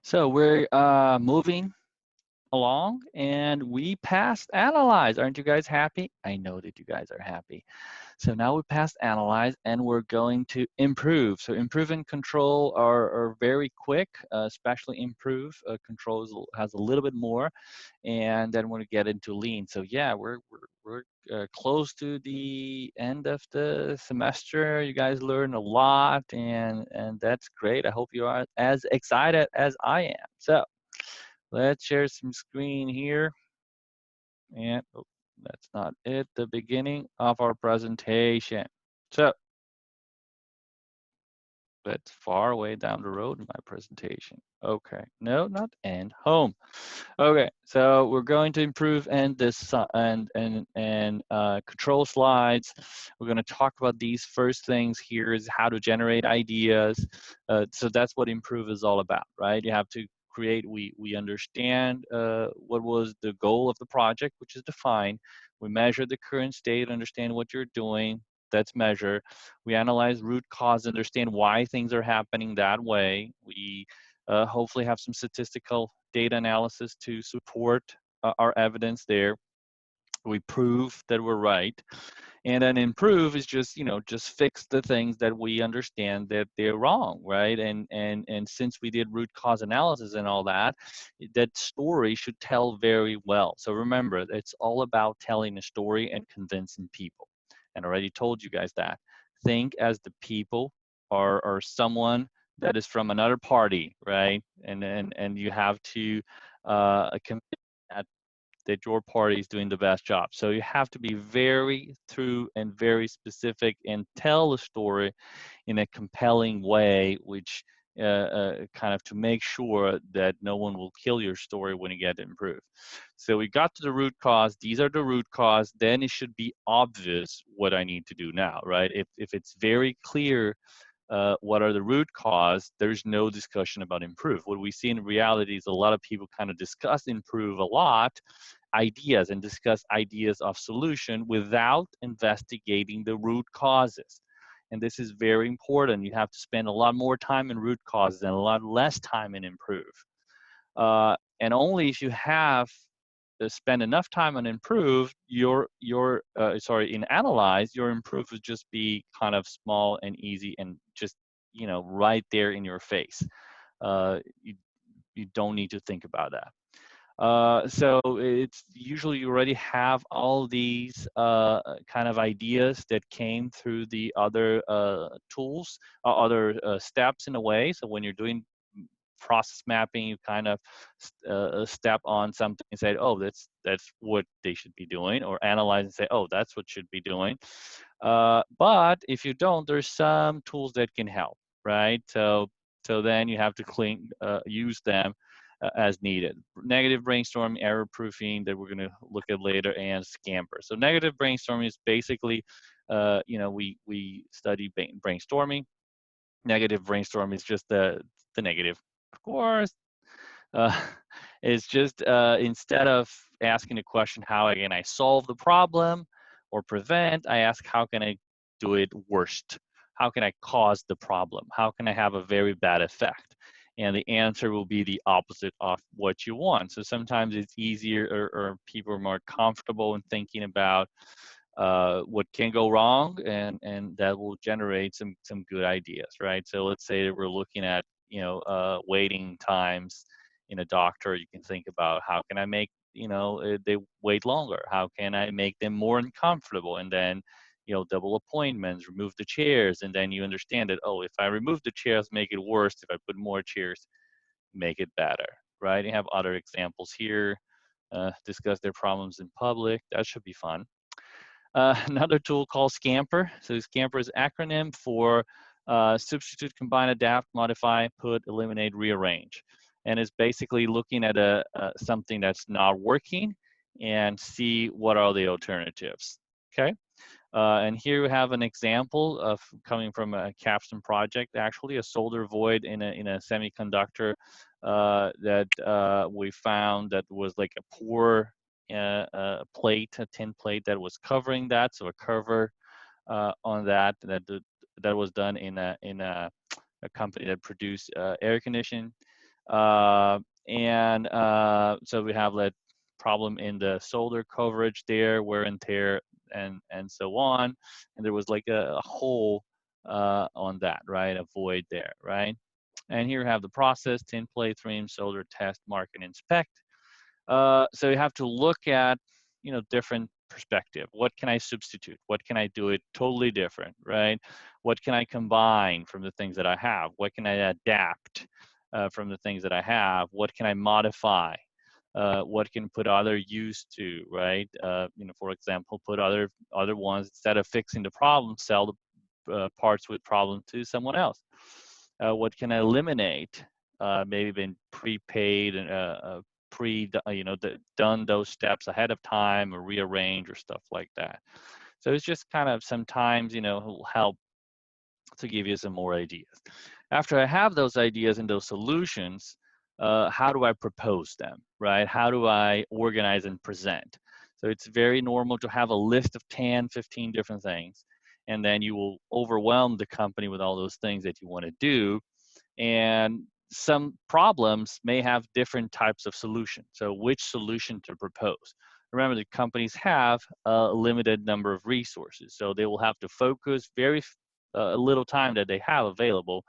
So we're moving along and we passed analyze. Aren't you guys happy? I know that you guys are happy. So now we passed analyze and we're going to improve. So improve and control are very quick, especially improve. Control has a little bit more, and then we're going to get into lean. So yeah, we're close to the end of the semester. You guys learn a lot, and that's great. I hope you are as excited as I am. So let's share some screen here. And oh, that's not it, the beginning of our presentation. So that's far away down the road in my presentation. Okay, no, not end, home. Okay, so we're going to improve and this and control slides. We're going to talk about these first things here is how to generate ideas. So that's what improve is all about, right? You have to create. We understand what was the goal of the project, which is defined. We measure the current state, understand what you're doing. That's measure. We analyze root cause, understand why things are happening that way. We hopefully have some statistical data analysis to support our evidence there. We prove that we're right. And then improve is just, just fix the things that we understand that they're wrong, right? And since we did root cause analysis and all that, that story should tell very well. So remember, it's all about telling a story and convincing people. And I already told you guys that. Think as the people or someone that is from another party, right? And you have to convince that your party is doing the best job. So you have to be very true and very specific and tell the story in a compelling way, which kind of to make sure that no one will kill your story when you get improved. So we got to the root cause. These are the root cause. Then it should be obvious what I need to do now, right? If it's very clear what are the root cause, there's no discussion about improve. What we see in reality is a lot of people kind of discuss improve a lot, ideas, and discuss ideas of solution without investigating the root causes. And this is very important. You have to spend a lot more time in root causes and a lot less time in improve. And only if you have spend enough time on improve, in analyze, your improve would just be kind of small and easy and just right there in your face. You you don't need to think about that. So it's usually you already have all these kind of ideas that came through the other tools, other steps in a way. So when you're doing process mapping, you kind of step on something and say, oh, that's what they should be doing, or analyze and say, oh, that's what should be doing. But if you don't, there's some tools that can help, right? So then you have to use them as needed. Negative brainstorming, error proofing that we're going to look at later, and Scamper. So negative brainstorming is basically, we study brainstorming. Negative brainstorming is just the negative. Of course, uh, it's just instead of asking the question, how can I solve the problem or prevent, I ask, how can I do it worst? How can I cause the problem? How can I have a very bad effect? And the answer will be the opposite of what you want. So sometimes it's easier, or people are more comfortable in thinking about what can go wrong, and that will generate some good ideas, right? So let's say that we're looking at waiting times in a doctor. You can think about, how can I make they wait longer? How can I make them more uncomfortable? And then double appointments, remove the chairs, and then you understand that, oh, if I remove the chairs, make it worse. If I put more chairs, make it better, right? You have other examples here. Discuss their problems in public. That should be fun. Another tool called Scamper. So Scamper is an acronym for substitute, combine, adapt, modify, put, eliminate, rearrange. And it's basically looking at something that's not working and see what are the alternatives. Okay. And here we have an example of coming from a capstone project, actually a solder void in a semiconductor that we found that was like a poor plate, a tin plate that was covering that. So a cover on that was done in a company that produced air conditioning. So we have that problem in the solder coverage there, wear and tear, and so on. And there was like a hole on that, right? A void there, right? And here we have the process: tin plate, trim, solder, test, mark, and inspect. So you have to look at, different perspective. What can I substitute? What can I do it totally different, right? What can I combine from the things that I have? What can I adapt from the things that I have? What can I modify? What can put other use to, right? For example, put other ones, instead of fixing the problem, sell the parts with problem to someone else. What can I eliminate? Maybe been prepaid and done those steps ahead of time, or rearrange or stuff like that. So it's just kind of sometimes, will help to give you some more ideas. After I have those ideas and those solutions, how do I propose them, right? How do I organize and present? So it's very normal to have a list of 10, 15 different things, and then you will overwhelm the company with all those things that you want to do. And some problems may have different types of solutions. So which solution to propose? Remember that companies have a limited number of resources, so they will have to focus very little time that they have available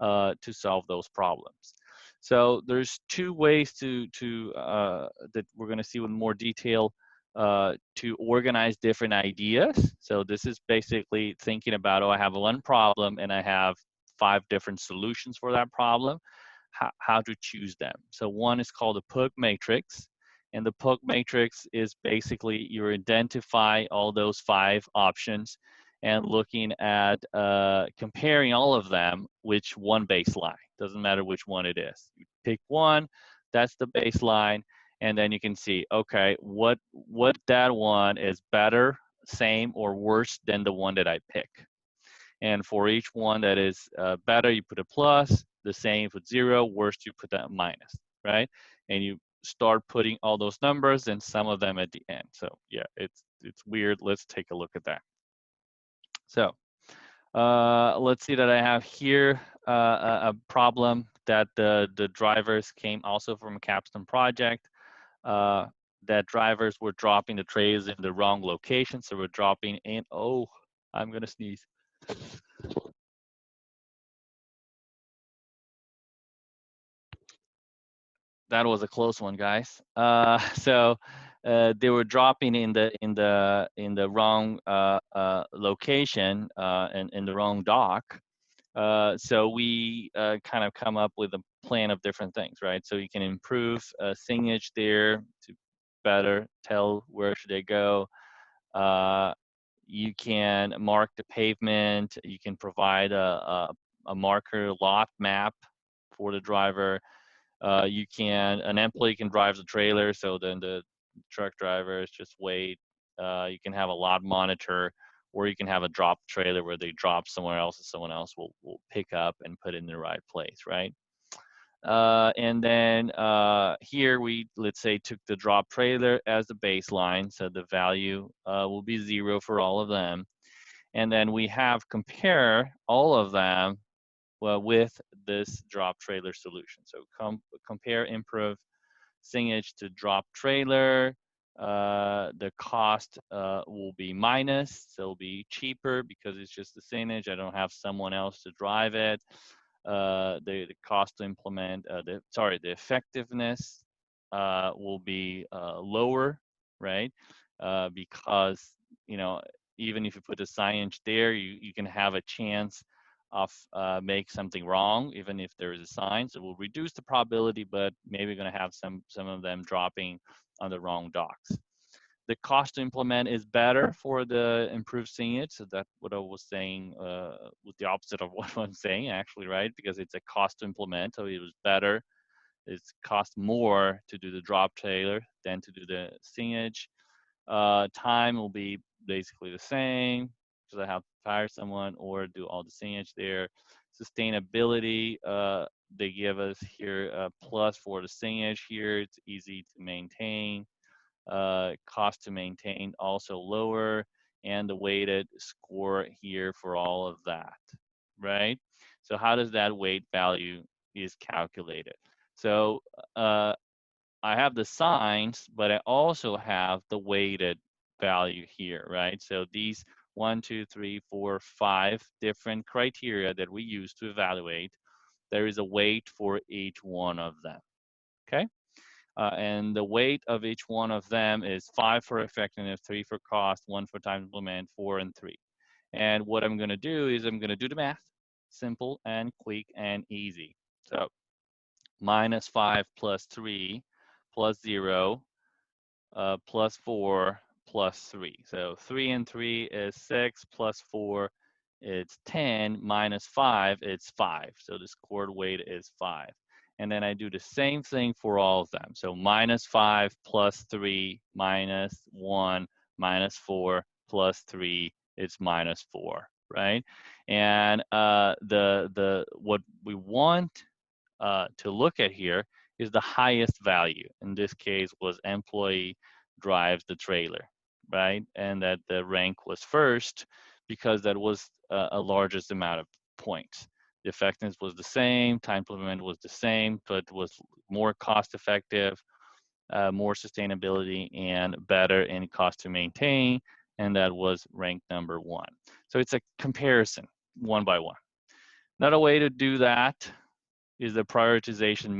to solve those problems. So there's two ways that we're going to see with more detail to organize different ideas. So this is basically thinking about, I have one problem and I have 5 different solutions for that problem, how to choose them. So one is called a PUG matrix. And the PUG matrix is basically you identify all those 5 options and looking at comparing all of them with one baseline. Doesn't matter which one it is. You pick one, that's the baseline, and then you can see, okay, what that one is better, same, or worse than the one that I pick. And for each one that is better, you put a plus, the same with 0, worst, you put that minus, right? And you start putting all those numbers and some of them at the end. So yeah, it's weird. Let's take a look at that. So let's see that I have here a problem that the drivers came also from a capstone project. That drivers were dropping the trays in the wrong location. So we're dropping in, oh, I'm gonna sneeze. That was a close one, guys. So they were dropping in the wrong location and in the wrong dock. So we kind of come up with a plan of different things, right? So you can improve signage there to better tell where should they go. You can mark the pavement. You can provide a marker lot map for the driver. An employee can drive the trailer, so then the truck drivers just wait. You can have a lot monitor, or you can have a drop trailer where they drop somewhere else and someone else will pick up and put it in the right place, right? And then here let's say, took the drop trailer as the baseline, so the value will be 0 for all of them. And then we have compare all of them with this drop trailer solution. So compare improve singage to drop trailer. The cost will be minus, so it'll be cheaper because it's just the singage. I don't have someone else to drive it. The cost to implement, the effectiveness will be lower, right? Because even if you put a signage there, you can have a chance of make something wrong, even if there is a sign. So we'll reduce the probability, but maybe going to have some of them dropping on the wrong docks. The cost to implement is better for the improved signage. So that's what I was saying, with the opposite of what I'm saying, actually, right? Because it's a cost to implement, so it was better. It's cost more to do the drop trailer than to do the signage. Time will be basically the same because I have to hire someone or do all the signage there. Sustainability, they give us here a plus for the signage here. It's easy to maintain. Cost to maintain also lower, and the weighted score here for all of that, right? So how does that weight value is calculated? So I have the signs, but I also have the weighted value here, right? So these 1, 2, 3, 4, 5 different criteria that we use to evaluate, there is a weight for each one of them, okay? And the weight of each one of them is 5 for effectiveness, 3 for cost, 1 for time implement, 4 and 3. And what I'm going to do is I'm going to do the math, simple and quick and easy. So -5 plus 3 plus 0 plus 4 plus 3. So 3 and 3 is 6 plus 4 it's 10 minus 5 it's 5. So the scored weight is 5. And then I do the same thing for all of them. So -5 plus 3 minus 1 minus 4 plus 3 it's -4, right? And the what we want to look at here is the highest value. In this case was employee drives the trailer, right? And that the rank was first because that was a largest amount of points. The effectiveness was the same, time to implement was the same, but was more cost effective, more sustainability, and better in cost to maintain, and that was ranked number 1. So it's a comparison, one by one. Another way to do that is the prioritization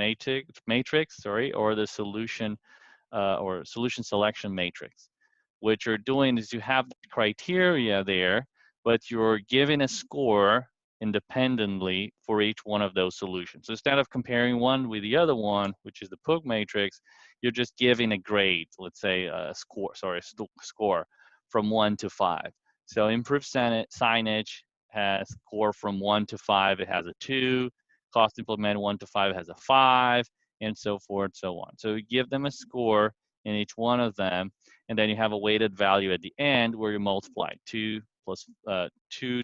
matrix, or the solution or solution selection matrix. What you're doing is you have the criteria there, but you're giving a score independently for each one of those solutions. So instead of comparing one with the other one, which is the POOG matrix, you're just giving a grade, let's say a score from 1 to 5. So improved signage has score from 1 to 5, it has a 2. Cost implement 1 to 5 has a 5, and so forth, so on. So you give them a score in each one of them, and then you have a weighted value at the end where you multiply 2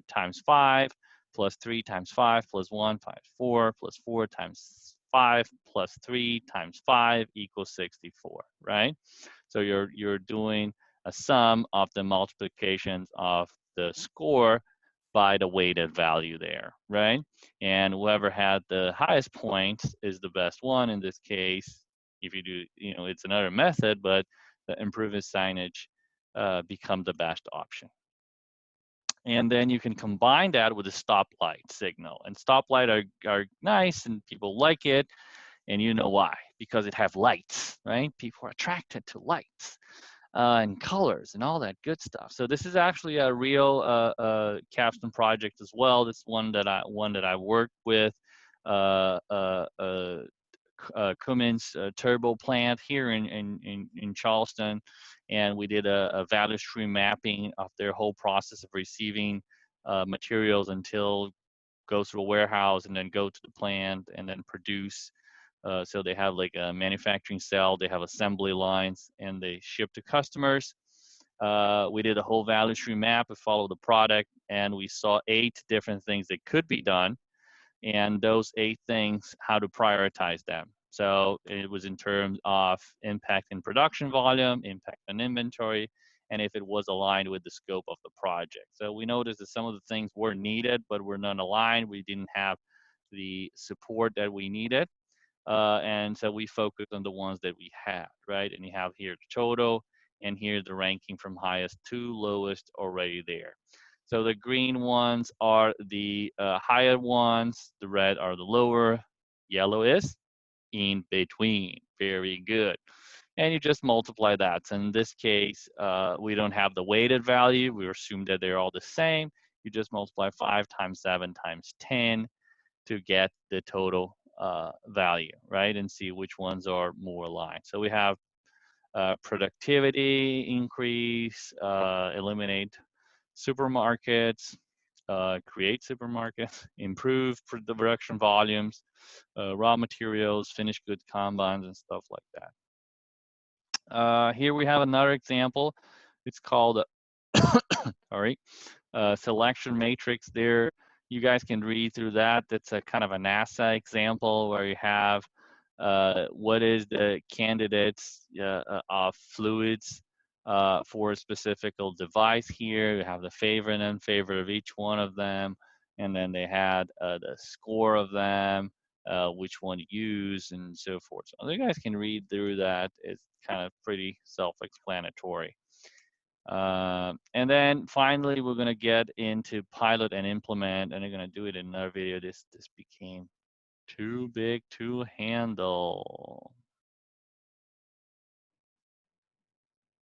times 5 plus 3 times 5 plus 1 times 4 plus 4 times 5 plus 3 times 5 equals 64, right? So you're doing a sum of the multiplications of the score by the weighted value there, right? And whoever had the highest points is the best one. In this case, if you do, it's another method, but the improved signage become the best option. And then you can combine that with a stoplight signal. And stoplight are nice and people like it. And you know why? Because it have lights, right? People are attracted to lights and colors and all that good stuff. So this is actually a real capstone project as well. This one that I worked with. Cummins turbo plant here in Charleston, and we did a value stream mapping of their whole process of receiving materials until go through a warehouse and then go to the plant and then produce. So they have like a manufacturing cell, they have assembly lines, and they ship to customers. We did a whole value stream map, we followed the product, and we saw 8 different things that could be done. And those 8 things, how to prioritize them. So it was in terms of impact in production volume, impact on inventory, and if it was aligned with the scope of the project. So we noticed that some of the things were needed, but were not aligned. We didn't have the support that we needed. And so we focused on the ones that we had, right? And you have here the total, and here the ranking from highest to lowest already there. So the green ones are the higher ones, the red are the lower, yellow is in between. Very good. And you just multiply that. So in this case, we don't have the weighted value. We assume that they're all the same. You just multiply 5 times 7 times 10 to get the total value, right? And see which ones are more aligned. So we have productivity increase, eliminate supermarkets, create supermarkets, improve production volumes, raw materials, finished good combines, and stuff like that. Here we have another example. It's called, sorry, selection matrix there. You guys can read through that. That's a kind of a NASA example where you have what is the candidates of fluids for a specific device here. You have the favor and unfavor of each one of them, and then they had the score of them, which one to use and so forth. So you guys can read through that. It's kind of pretty self-explanatory. And then finally, we're going to get into pilot and implement, and I'm going to do it in another video. This became too big to handle.